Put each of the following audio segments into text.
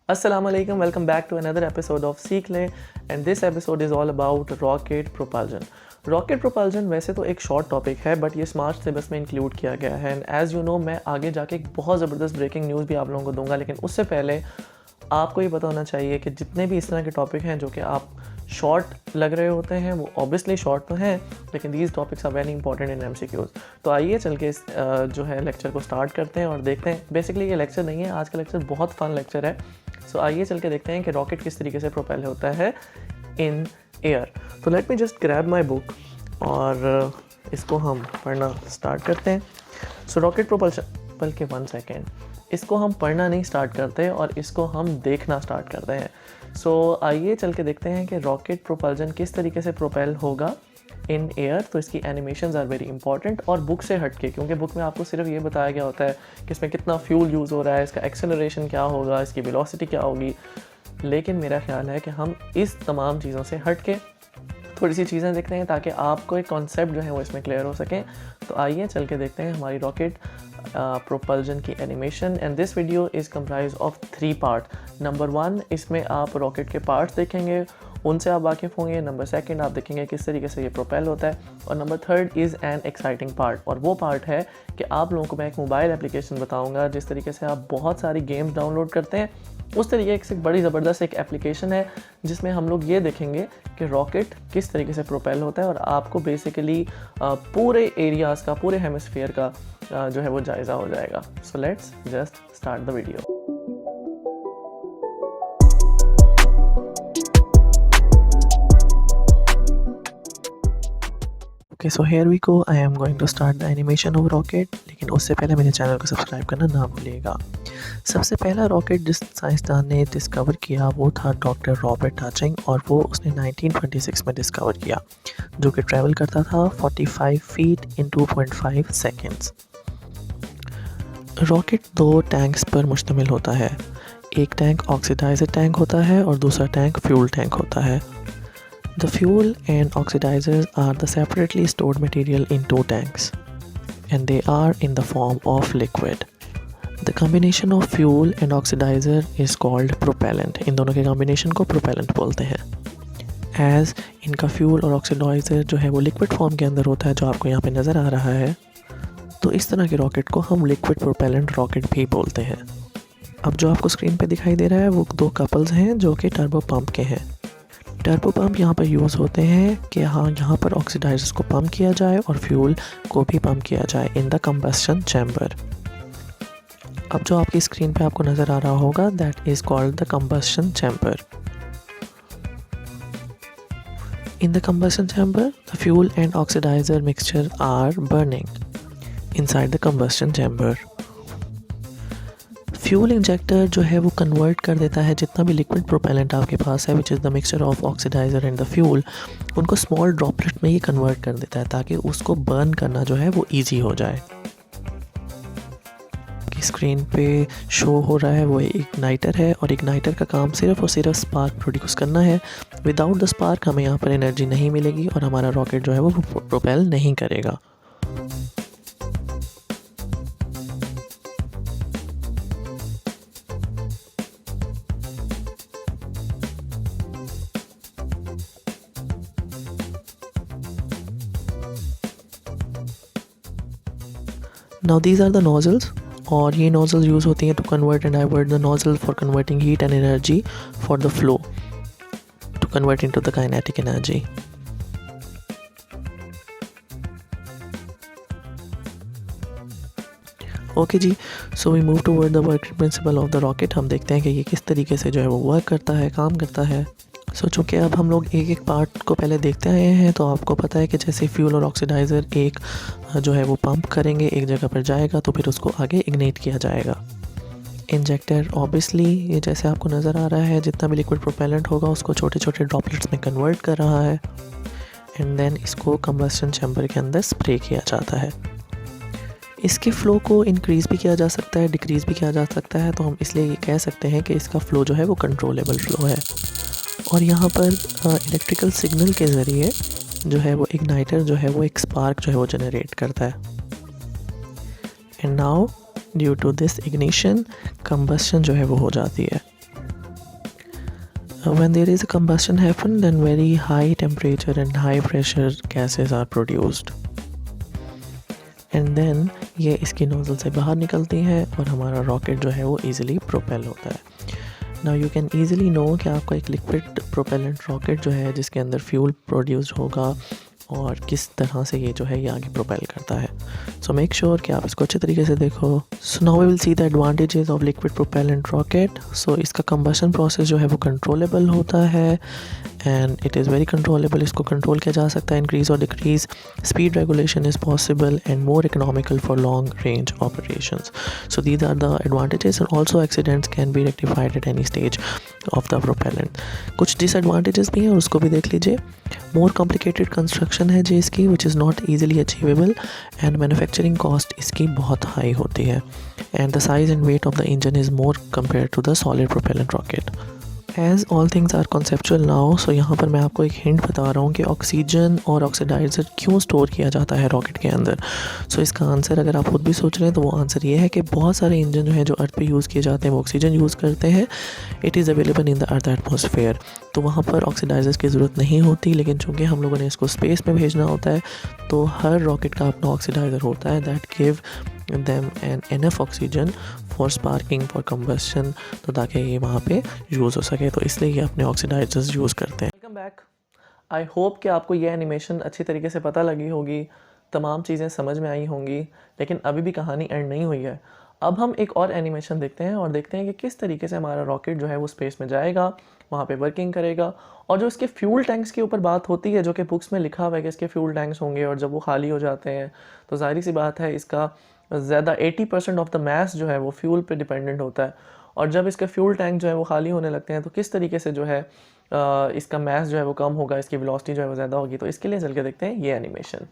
Assalamu alaikum, welcome back to another episode of सीख लें and this episode is all about rocket propulsion. Rocket propulsion वैसे तो एक short topic है but ये स्मार्ट सिलेबस में इंक्लूड किया गया है एंड एज़ यू नो मैं आगे जाके एक बहुत ज़बरदस्त ब्रेकिंग न्यूज़ भी आप लोगों को दूंगा, लेकिन उससे पहले आपको ये पता होना चाहिए कि जितने भी इस तरह के टॉपिक हैं जो कि आप शॉर्ट लग रहे होते हैं वो ऑब्वियसली शॉर्ट तो हैं, लेकिन these topics are very important in MCQs। तो आइए चल के इस जो है लेक्चर को स्टार्ट करते हैं और देखते हैं। बेसिकली ये लेक्चर नहीं है, आज का लेक्चर बहुत फन लेक्चर है। सो आइए चल के देखते हैं कि रॉकेट किस तरीके से प्रोपेल होता है इन एयर। तो let me just grab my book और इसको हम पढ़ना स्टार्ट करते हैं। सो रॉकेट प्रोपल्शन, बल्कि 1 सेकेंड, इसको हम पढ़ना नहीं स्टार्ट करते और इसको हम देखना स्टार्ट करते हैं। सो आइए चल के देखते हैं कि रॉकेट प्रोपल्शन किस तरीके से प्रोपेल होगा इन एयर। तो इसकी एनिमेशंस आर वेरी इंपॉर्टेंट और बुक से हटके, क्योंकि बुक में आपको सिर्फ ये बताया गया होता है कि इसमें कितना फ्यूल यूज़ हो रहा है, इसका एक्सेलरेशन क्या होगा, इसकी वेलोसिटी क्या होगी। लेकिन मेरा ख्याल है कि हम इस तमाम चीज़ों से हटके थोड़ी सी चीज़ें देखते हैं ताकि आपको एक कॉन्सेप्ट जो है वो इसमें क्लियर हो सके। तो आइए चल के देखते हैं हमारी रॉकेट प्रोपल्शन की animation. And this video is comprise of 3 part. Number 1, इसमें आप रॉकेट के पार्ट्स देखेंगे, उनसे आप वाकिफ़ होंगे। नंबर 2, आप देखेंगे किस तरीके से ये प्रोपेल होता है। और number 3 is an exciting part, और वो पार्ट है कि आप लोगों को मैं एक मोबाइल एप्लीकेशन बताऊंगा जिस तरीके से आप बहुत सारी गेम्स डाउनलोड करते हैं, उस तरीके से एक बड़ी ज़बरदस्त एक एप्लीकेशन है जिसमें हम लोग ये देखेंगे कि रॉकेट किस तरीके से प्रोपेल होता है और आपको बेसिकली पूरे एरियाज़ का, पूरे हेमिस्फीयर का जो है वो जायज़ा हो जाएगा। So let's just start the video. Okay, so here we go. I am going to start the animation of rocket, लेकिन उससे पहले मेरे चैनल को सब्सक्राइब करना ना भूलिएगा। सबसे पहला रॉकेट जिस साइंसदान ने डिस्कवर किया वो था डॉक्टर रॉबर्ट टाचिंग, और वो उसने 1926 में डिस्कवर किया, जो कि ट्रैवल करता था 45 feet in 2.5 seconds. Rocket 2 tanks पर मुश्तमिल होता है। एक टैंक ऑक्सीडाइजर टैंक होता है और दूसरा टैंक फ्यूल टैंक होता है। The fuel and oxidizers are the separately stored material in 2 tanks, and they are in the form of liquid. The combination of fuel and oxidizer is called propellant. इन दोनों के combination को propellant बोलते हैं। As इनका fuel और oxidizer जो है वो liquid form के अंदर होता है, जो आपको यहाँ पे नज़र आ रहा है, तो इस तरह के रॉकेट को हम liquid propellant rocket भी बोलते हैं। अब जो आपको स्क्रीन पे दिखाई दे रहा है वो 2 कपल्स हैं जो कि टर्बो पंप के हैं। टर्बो पंप यहाँ पर यूज़ होते हैं कि हाँ, यहाँ पर ऑक्सीडाइजर्स को पंप किया जाए और फ्यूल को भी पंप किया जाए इन द कंबस्शन चैम्बर। अब जो आपकी स्क्रीन पे आपको नज़र आ रहा होगा, that is called the combustion chamber. In the combustion chamber the fuel and oxidizer mixture are burning inside the combustion chamber. Fuel injector जो है वो कन्वर्ट कर देता है जितना भी लिक्विड प्रोपेलेंट आपके पास है, which is the mixture of oxidizer and the fuel, उनको स्मॉल ड्रॉपलेट में ही कन्वर्ट कर देता है ताकि उसको बर्न करना जो है वो इजी हो जाए। स्क्रीन पे शो हो रहा है वो इग्नाइटर है, और इग्नाइटर का काम सिर्फ और सिर्फ स्पार्क प्रोड्यूस करना है। विदाउट द स्पार्क हमें यहाँ पर एनर्जी नहीं मिलेगी और हमारा रॉकेट जो है वो प्रोपेल नहीं करेगा। Now these are the nozzles, और ये nozzles यूज़ होती हैं to convert and divert the nozzle for converting heat and energy for the flow to convert into the kinetic energy. Okay जी, so we move toward the working principle of the rocket. हम देखते हैं कि ये किस तरीके से जो है वो वर्क करता है, काम करता है। सो चूँकि अब हम लोग एक एक पार्ट को पहले देखते आए हैं, तो आपको पता है कि जैसे फ्यूल और ऑक्सीडाइज़र एक जो है वो पंप करेंगे, एक जगह पर जाएगा तो फिर उसको आगे इग्नाइट किया जाएगा। इंजेक्टर ऑब्वियसली ये जैसे आपको नज़र आ रहा है, जितना भी लिक्विड प्रोपेलेंट होगा उसको छोटे छोटे ड्रॉपलेट्स में कन्वर्ट कर रहा है, एंड देन इसको कंबस्शन चैम्बर के अंदर स्प्रे किया जाता है। इसके फ़्लो को इंक्रीज़ भी किया जा सकता है, डिक्रीज़ भी किया जा सकता है, तो हम इसलिए ये कह सकते हैं कि इसका फ़्लो जो है वो कंट्रोलेबल फ़्लो है। और यहाँ पर इलेक्ट्रिकल सिग्नल के ज़रिए जो है वो इग्नाइटर जो है वो एक स्पार्क जो है वो जनरेट करता है। And now due to this ignition combustion जो है वो हो जाती है। When there is a combustion happen, then very high temperature and high pressure gases are produced. And then ये इसकी नोज़ल से बाहर निकलती हैं और हमारा रॉकेट जो है वो ईज़िली प्रोपेल होता है। Now you can easily know कि आपका एक लिक्विड प्रोपेलेंट रॉकेट जो है जिसके अंदर फ्यूल प्रोड्यूस होगा और किस तरह से ये जो है ये आगे प्रोपेल करता है। सो मेक श्योर कि आप इसको अच्छे तरीके से देखो। So now we will see the advantages of liquid propellant rocket. So इसका कंबशन प्रोसेस जो है वो कंट्रोलेबल होता है and it is very controllable. इसको कंट्रोल किया जा सकता है, इंक्रीज़ और decrease. Speed regulation is possible and more economical for long range operations. So these are the advantages and also accidents can be rectified at any stage of the propellant. कुछ disadvantages भी हैं और उसको भी देख लीजिए। More complicated construction है जी इसकी, which is not easily achievable and manufacturing cost इसकी बहुत हाई होती है। And the size and weight of the engine is more compare to the solid propellant rocket. As all things are conceptual now, so यहाँ पर मैं आपको एक hint बता रहा हूँ कि ऑक्सीजन और ऑक्सीडाइज़र क्यों स्टोर किया जाता है रॉकेट के अंदर। सो इसका आंसर अगर आप खुद भी सोच रहे हैं तो वो आंसर ये है कि बहुत सारे इंजन जो है जो अर्थ पे यूज़ किए जाते हैं वो ऑक्सीजन यूज़ करते हैं। It is available in the earth atmosphere, तो वहाँ पर ऑक्सीडाइज़र्स की ज़रूरत नहीं होती। लेकिन चूँकि हम लोगों ने इसको स्पेस में भेजना होता है तो हर रॉकेट का अपना ऑक्सीडाइज़र होता है that give them and enough oxygen for sparking for combustion, तो ताकि ये वहाँ पे यूज़ हो सके, तो इसलिए ये अपने ऑक्सीडाइजर्स यूज़ करते हैं। Welcome back. आई होप कि आपको ये एनिमेशन अच्छी तरीके से पता लगी होगी, तमाम चीज़ें समझ में आई होंगी। लेकिन अभी भी कहानी एंड नहीं हुई है। अब हम एक और एनिमेशन देखते हैं और देखते हैं कि किस तरीके से हमारा रॉकेट जो है वो स्पेस में जाएगा, वहाँ पे वर्किंग करेगा। और जो इसके फ्यूल टैंक्स के ऊपर बात होती है, जो कि बुक्स में लिखा हुआ है कि इसके फ्यूल टैंक्स होंगे और जब वो खाली हो जाते हैं तो जाहिर सी बात है इसका ज़्यादा 80% ऑफ द मैस जो है वो फ्यूल पे डिपेंडेंट होता है। और जब इसके फ्यूल टैंक जो है वो खाली होने लगते हैं तो किस तरीके से जो है इसका मैस जो है वो कम होगा, इसकी वेलोसिटी जो है वो ज़्यादा होगी। तो इसके लिए चल के देखते हैं ये animation.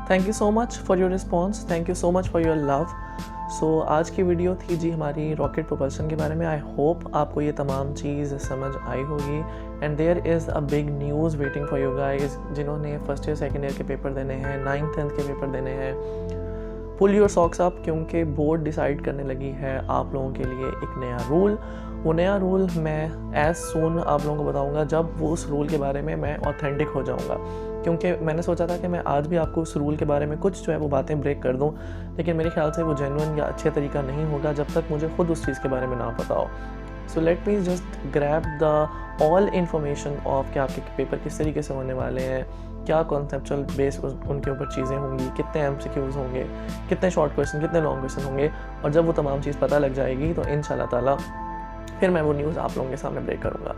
Thank you so much for your response, thank you so much for your love. So आज की वीडियो थी जी हमारी रॉकेट प्रोपल्शन के बारे में। आई होप आपको ये तमाम चीज़ समझ आई होगी। And there is a big news waiting for you guys, जिन्होंने फर्स्ट ईयर सेकेंड ईयर के पेपर देने हैं, 9th 10th के पेपर देने हैं। पुल योर सॉक्स अप, क्योंकि बोर्ड डिसाइड करने लगी है आप लोगों के लिए एक नया रूल। वो नया रूल मैं एज सून आप लोगों को बताऊंगा जब वो उस रूल के बारे में मैं ऑथेंटिक हो जाऊंगा, क्योंकि मैंने सोचा था कि मैं आज भी आपको उस रूल के बारे में कुछ जो है वो बातें ब्रेक कर दूं, लेकिन मेरे ख्याल से वो जेन्युइन या अच्छे तरीका नहीं होगा जब तक मुझे खुद उस चीज़ के बारे में ना पता हो। So let me just grab the all information of कि आपके पेपर किस तरीके से होने वाले हैं, क्या कॉन्सेप्चुअल बेस उनके ऊपर चीज़ें होंगी, कितने MCQs होंगे, कितने शॉर्ट क्वेश्चन, कितने लॉन्ग क्वेश्चन होंगे। और जब वो तमाम चीज़ पता लग जाएगी तो इंशाल्लाह ताला फिर मैं वो न्यूज़ आप लोगों के सामने ब्रेक करूँगा।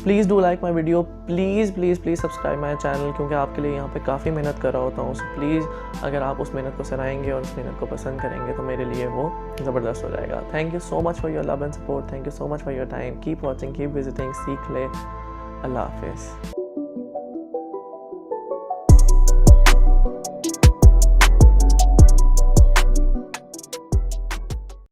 Please do like my video, please please please subscribe my channel, क्योंकि आपके लिए यहाँ पे काफ़ी मेहनत कर रहा होता हूँ। सो प्लीज़ अगर आप उस मेहनत को सराहेंगे और उस मेहनत को पसंद करेंगे तो मेरे लिए वो ज़बरदस्त हो जाएगा। Thank you so much for your love and support, thank you so much for your time. Keep watching, keep visiting, सीख ले। अल्लाह हाफिज़।